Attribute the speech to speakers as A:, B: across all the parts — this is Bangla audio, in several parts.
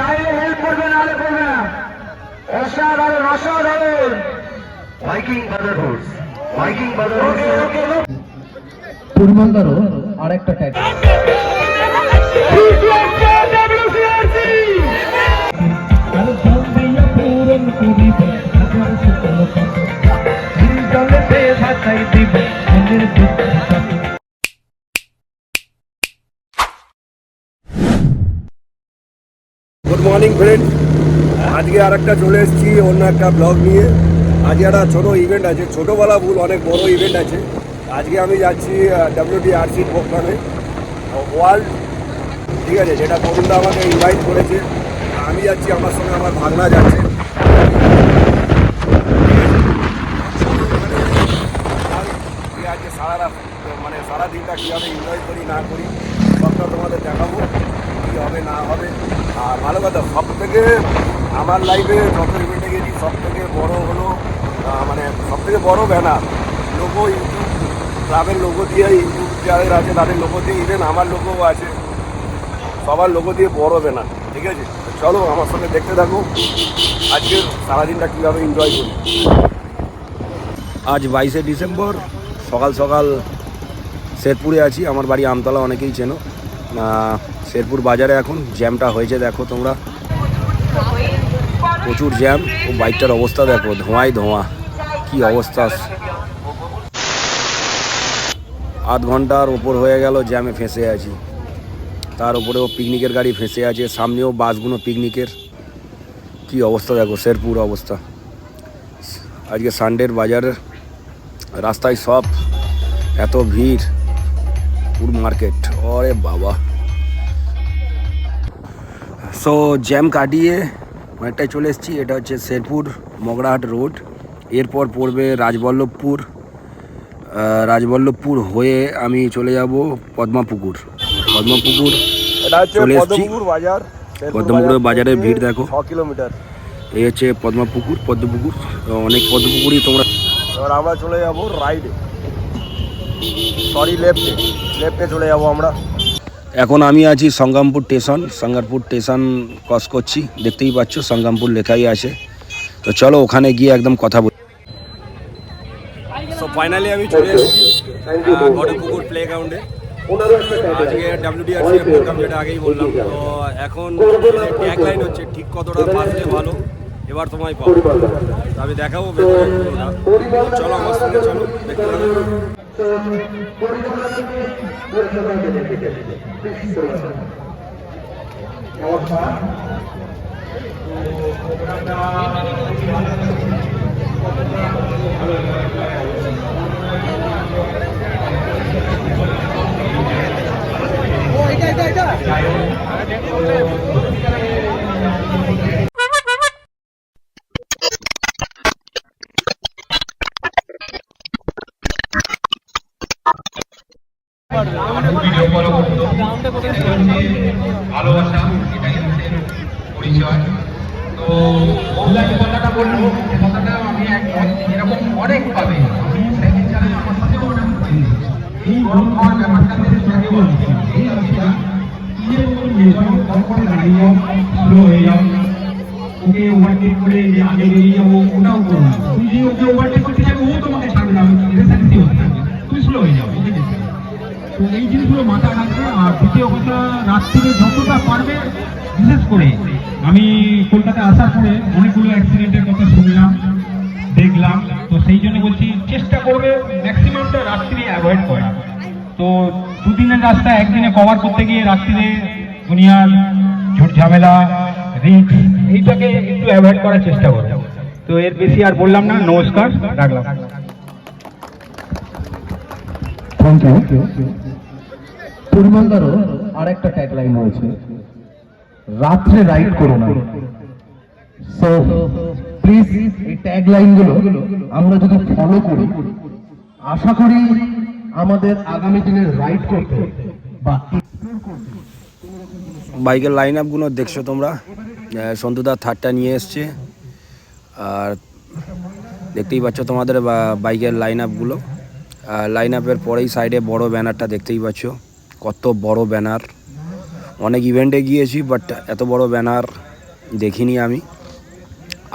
A: চাইলে হেল্প করবে না, আরে করবে না। অসাধারণ অসাধারণ ভাইকিং ব্রাদারহুড, ভাইকিং ব্রাদারহুড
B: পরিমলদারও আর একটা ট্যাগ
C: গুড মর্নিং ফ্রেন্ড, আজকে আর একটা চলে এসেছি অন্য একটা ব্লগ নিয়ে। আজকে একটা ছোটো ইভেন্ট আছে, ছোটোবেলা ভুল, অনেক বড় ইভেন্ট আছে। আজকে আমি যাচ্ছি WDRC প্রোগ্রামে ওয়ার্ল্ড, ঠিক আছে, যেটা তরুণদা আমাকে ইনভাইট করেছে। আমি যাচ্ছি, আমার সঙ্গে আমার ভাগনা যাচ্ছে। আজকে সারা দিনটা কীভাবে এনজয় করি না করি সবটা তোমাদের দেখাবো, কী হবে না হবে। আর ভালো কথা, সব থেকে আমার লাইফে যত ইভেন্টে গেছি সব থেকে বড়ো হলো সব থেকে বড়ো ব্যানার, লোগো, ইউটিউব ক্লাবের লোগো দিয়ে, ইউটিউব যাদের আছে তাদের লোগো দিয়ে, ইভেন আমার লোগোও আছে, সবার লোগো দিয়ে বড়ো ব্যানার, ঠিক আছে। চলো আমার সঙ্গে দেখতে থাকো আজকের সারাদিনটা কীভাবে এনজয় করি। আজ 22শে ডিসেম্বর, সকাল সকাল শেরপুরে আছি। আমার বাড়ি আমতলা, অনেকেই চেনো। শেরপুর বাজারে এখন জ্যামটা হয়েছে, দেখো তোমরা, প্রচুর জ্যাম। ও বাইকটার অবস্থা দেখো, ধোঁয়াই ধোঁয়া, কি অবস্থা। আধ ঘন্টার ওপর হয়ে গেল জ্যামে ফেঁসে আছি। তার উপরেও পিকনিকের গাড়ি ফেঁসে আছে, সামনেও বাসগুলো পিকনিকের। কি অবস্থা দেখো শেরপুর অবস্থা। আজকে সানডের বাজারের রাস্তায় সব এত ভিড়, পুরো মার্কেট, ওরে বাবা। সো জ্যাম কাটিয়ে অনেকটাই চলে এসেছি। এটা হচ্ছে শেরপুর মগরাহাট রোড। এরপর পড়বে রাজবল্লভপুর। রাজবল্লভপুর হয়ে আমি চলে যাব পদ্মাপুকুর। চলে এসেছি। পদ্মপুকুরের বাজারের ভিড় দেখো, 6 কিলোমিটার। এই হচ্ছে পদ্মপুকুর। অনেক পদ্মপুকুরই তোমরা। এবার আমরা চলে যাব রাইডে, লেফটে চলে যাব আমরা। এখন আমি আছি সংগ্রামপুর স্টেশন ক্রস করছি, দেখতেই পাচ্ছ সংগ্রামপুর লেখাই আছে। তো চলো ওখানে গিয়ে একদম কথা বলি। সো ফাইনালি আমি চলে এসেছি ঘটকপুকুর প্লে গ্রাউন্ডে। আজকে WDRC প্রোগ্রাম, যেটা আগেই বললাম। তো এখন ট্যাগ লাইন হচ্ছে ঠিক কতটা বাজলে ভালো, এবার তোমায় পাবো, আমি দেখাবো ভেতরে। চলো আমার সঙ্গে, চলো দেখতে পাবো।
D: ভালোবাসা, এটাই হচ্ছে পরিচয়। তো বললাম যে কথাটা বললো, যে কথাটা আমি এরকম অনেক পাবে। আমার সাথেও এই গরম খাওয়ার ব্যাপারটা আগে বলছি, এই অবস্থা দাঁড়িয়ে স্লো হয়ে যাও, ওকে ওভারটেক করে যে আগে বেরিয়ে যাবো, ওটাও করো না। তুমি যে ওকে ওভারটেক করতে যাবে, ও তোমাকে ছাড়বে না, তুমি স্লো হয়ে যাও। তো এই জিনিসগুলো মাথায় রাখবে। আর দ্বিতীয় কথা, রাত্রিরে যতটা পারবে, বিশেষ করে আমি কলকাতায় আসার পরে অনেকগুলো অ্যাক্সিডেন্টের কথা শুনলাম, দেখলাম। তো সেই জন্য বলছি, চেষ্টা করবে ম্যাক্সিমামটা রাত্রি অ্যাভয়েড করা। তো দুদিনের রাস্তা একদিনে কভার করতে গিয়ে রাত্রিরে দুনিয়ার ঝুট ঝামেলা, রিস্ক, এইটাকে একটু অ্যাভয়েড করার চেষ্টা করবে। তো এর বেশি আর বললাম না, নমস্কার, রাখলাম।
B: Thank you. পরিমলদারও আর একটা ট্যাগ লাইন রয়েছে, রাত্রে রাইড করো না। সো প্লিজ এই ট্যাগ লাইনগুলো আমরা যদি ফলো করি, আশা করি আমাদের আগামী দিনের রাইড করতে বা
C: বাইকের লাইন আপগুলো দেখছো তোমরা। সন্তুদা থার্ডটা নিয়ে এসছে, আর দেখতেই পাচ্ছ তোমাদের বাইকের লাইন আপগুলো। লাইন আপের পরেই সাইডে বড় ব্যানারটা দেখতেই পাচ্ছ, কত বড় ব্যানার। অনেক ইভেন্টে গিয়েছি, বাট এত বড় ব্যানার দেখিনি আমি।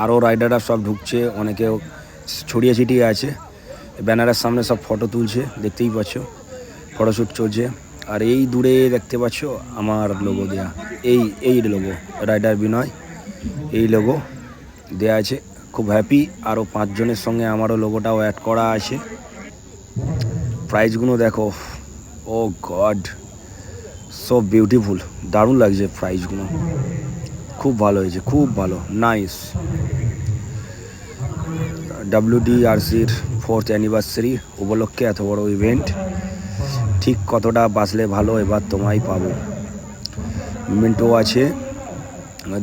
C: আরও রাইডাররা সব ঢুকছে, অনেকেও ছড়িয়ে ছিটিয়ে আছে। ব্যানারের সামনে সব ফটো তুলছে, দেখতেই পাচ্ছ ফটোশ্যুট চলছে। আর এই দূরে দেখতে পাচ্ছ আমার লোগো দেয়া, এই লোগো রাইডার বিনয়, এই লোগো দেয়া আছে। খুব হ্যাপি। আরও 5 জনের সঙ্গে আমারও লোগোটাও অ্যাড করা আছে। প্রাইজগুলো দেখো, ও গড, সো বিউটিফুল, দারুণ লাগছে প্রাইজগুলো, খুব ভালো হয়েছে, খুব ভালো, নাইস। WDRCর 4th অ্যানিভার্সারি উপলক্ষে এত বড় ইভেন্ট, ঠিক কতটা বাঁচলে ভালো এবার তোমায় পাবো। মিন্টো আছে,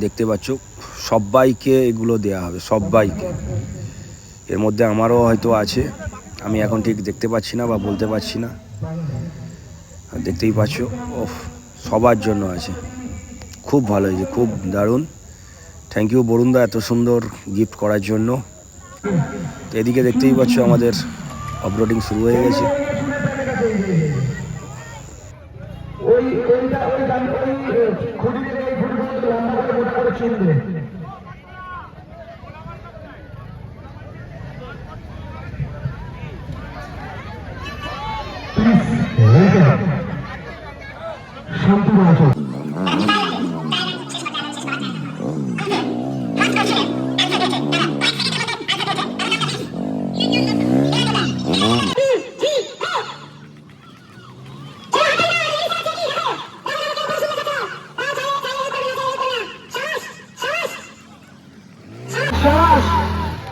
C: দেখতে পাচ্ছ, সবাইকে এগুলো দেয়া হবে, সবাইকে। এর মধ্যে আমারও হয়তো আছে, আমি এখন ঠিক দেখতে পাচ্ছি না বা বলতে পারছি না। দেখতেই পাচ্ছ, ও সবার জন্য আছে। খুব ভালো হয়েছে, খুব দারুণ। থ্যাংক ইউ বরুণদা এত সুন্দর গিফট করার জন্য। তো এদিকে দেখতেই পাচ্ছ আমাদের অফরোডিং শুরু হয়ে গেছে।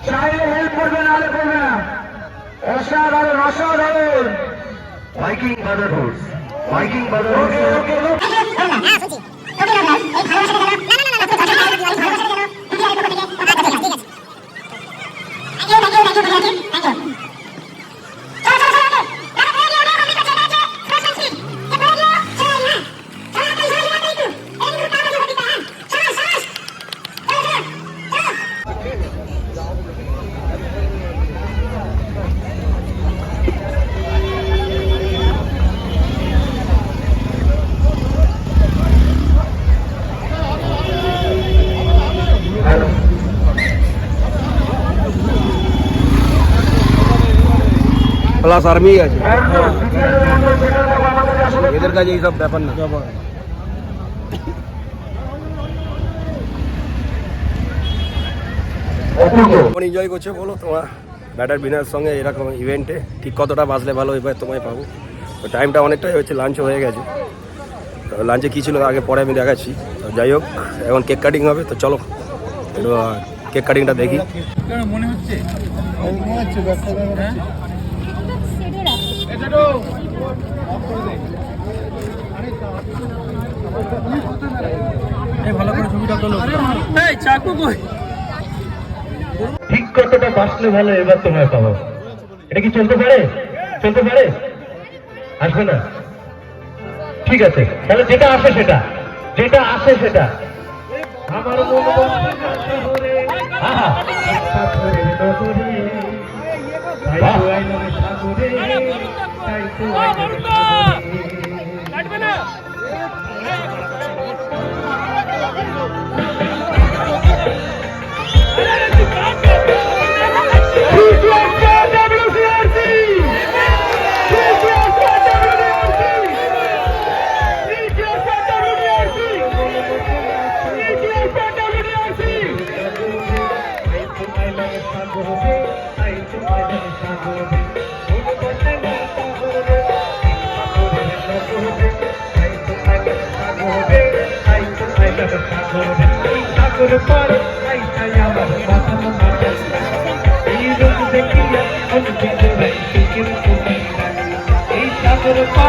A: চাইলে হেল্প করবে, নাহলে করবে না। অসাধারণ, অসাধারণ। Viking Brotherhood, Viking Brotherhood.
C: Plus army আছে, এদের কাছে এইসব ব্যাপার না। এনজয় করছো বলো তোমার ব্যাটার বিনার সঙ্গে এরকম ইভেন্টে, ঠিক কতটা বাঁচলে ভালো এবার তোমায় পাবো। তো টাইমটা অনেকটাই হচ্ছে, লাঞ্চ হয়ে গেছে। তো লাঞ্চে কী ছিল আগে পরে আমি দেখাচ্ছি। তো যাই হোক, এখন কেক কাটিং হবে, তো চলো একটু কেক কাটিংটা দেখি।
D: মনে হচ্ছে ভালো করে ছবিটা তোলো। চাকু কই,
A: ঠিক কতটা বাঁচলে ভালো এবার তোমায় পাবো। এটা কি চলতে পারে? চলতে পারে? আসবে না? ঠিক আছে, তাহলে যেটা আসে সেটা, যেটা আসে সেটা। আমার
E: I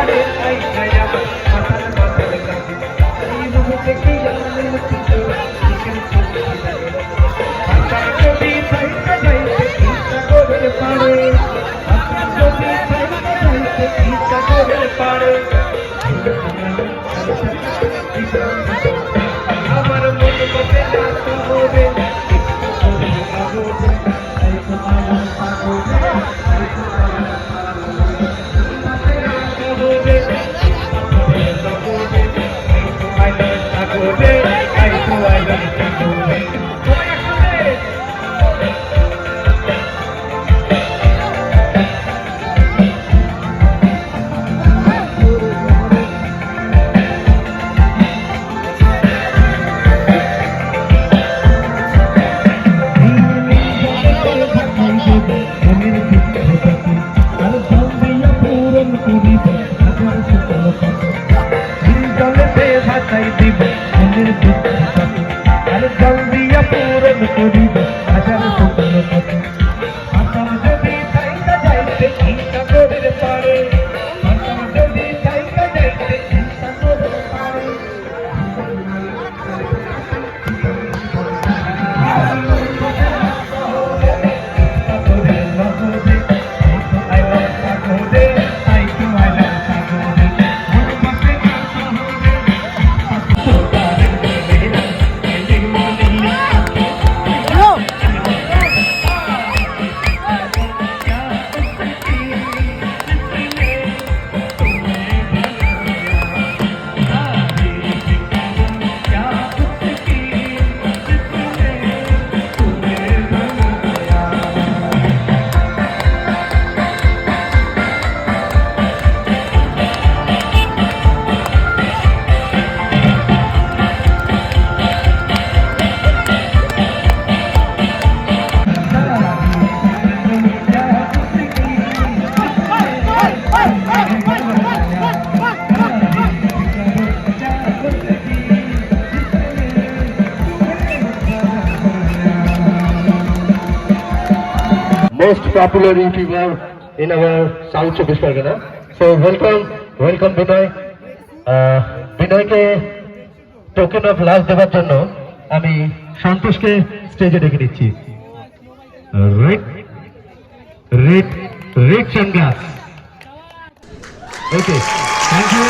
A: most popular YouTuber in our South Chobbish Pargana. So welcome Binoy. বিনয়কে টোকেন অফ লাভ দেওয়ার জন্য আমি সন্তোষকে স্টেজে ডেকে নিচ্ছি। Red sunglass. Okay, thank you.